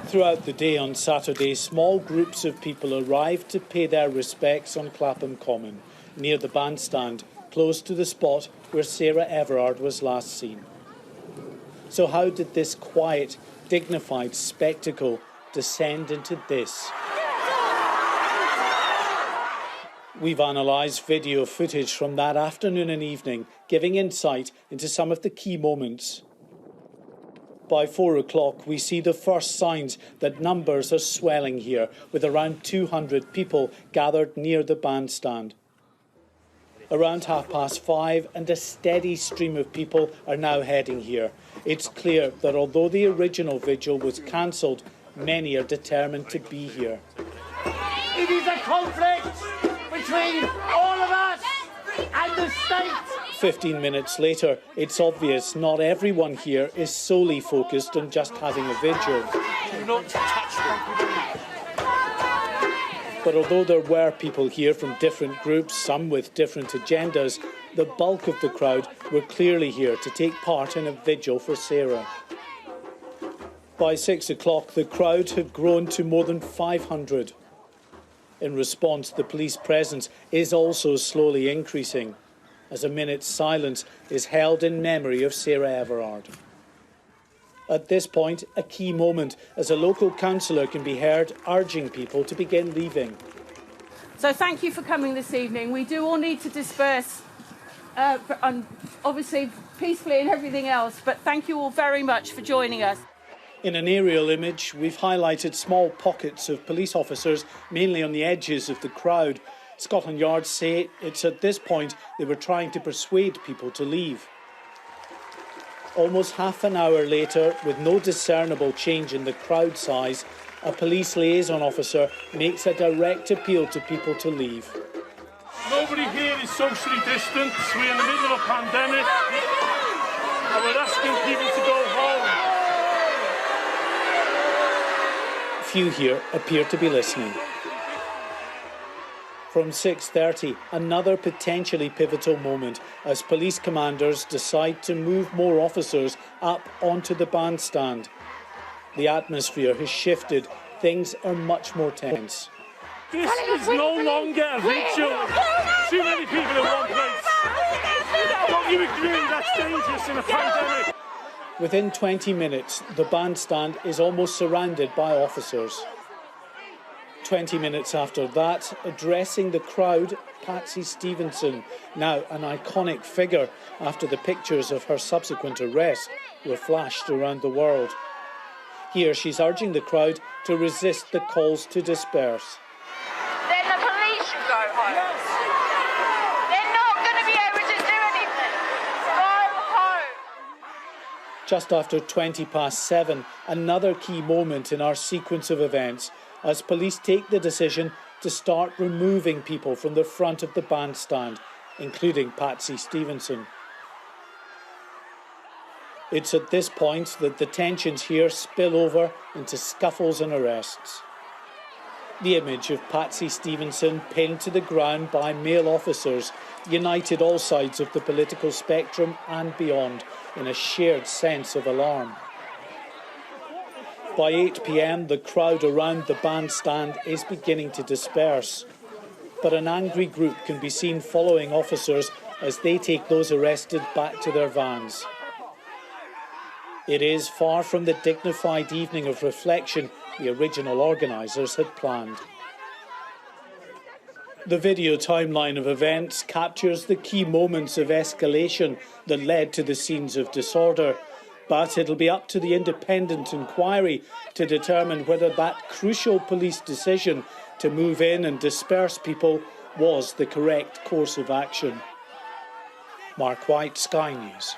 Throughout the day on Saturday, small groups of people arrived to pay their respects on Clapham Common, near the bandstand, close to the spot where Sarah Everard was last seen. So how did this quiet, dignified spectacle descend into this? We've analysed video footage from that afternoon and evening, giving insight into some of the key moments. By 4 o'clock, we see the first signs that numbers are swelling here, with around 200 people gathered near the bandstand. Around 5:30, and a steady stream of people are now heading here. It's clear that although the original vigil was cancelled, many are determined to be here. It is a conflict between all of us and the state. 15 minutes later, it's obvious not everyone here is solely focused on just having a vigil. Do not touch them. But although there were people here from different groups, some with different agendas, the bulk of the crowd were clearly here to take part in a vigil for Sarah. By 6 o'clock, the crowd had grown to more than 500. In response, the police presence is also slowly increasing, as a minute's silence is held in memory of Sarah Everard. At this point, a key moment, as a local councillor can be heard urging people to begin leaving. So thank you for coming this evening. We do all need to disperse, obviously peacefully and everything else, but thank you all very much for joining us. In an aerial image, we've highlighted small pockets of police officers, mainly on the edges of the crowd. Scotland Yard say it's at this point they were trying to persuade people to leave. Almost half an hour later, with no discernible change in the crowd size, a police liaison officer makes a direct appeal to people to leave. Nobody here is socially distant. We're in the middle of a pandemic, and we're asking people to go home. Few here appear to be listening. From 6:30, another potentially pivotal moment as police commanders decide to move more officers up onto the bandstand. The atmosphere has shifted. Things are much more tense. This is no longer a vigil. Too many people in one place. Don't you agree that's dangerous in a pandemic? Within 20 minutes, the bandstand is almost surrounded by officers. 20 minutes after that, addressing the crowd, Patsy Stevenson, now an iconic figure after the pictures of her subsequent arrest were flashed around the world. Here she's urging the crowd to resist the calls to disperse. Then the police should go home. They're not going to be able to do anything. Go home. Just after 7:20, another key moment in our sequence of events, as police take the decision to start removing people from the front of the bandstand, including Patsy Stevenson. It's at this point that the tensions here spill over into scuffles and arrests. The image of Patsy Stevenson pinned to the ground by male officers united all sides of the political spectrum and beyond in a shared sense of alarm. By 8 p.m, the crowd around the bandstand is beginning to disperse. But an angry group can be seen following officers as they take those arrested back to their vans. It is far from the dignified evening of reflection the original organisers had planned. The video timeline of events captures the key moments of escalation that led to the scenes of disorder. But it'll be up to the independent inquiry to determine whether that crucial police decision to move in and disperse people was the correct course of action. Mark White, Sky News.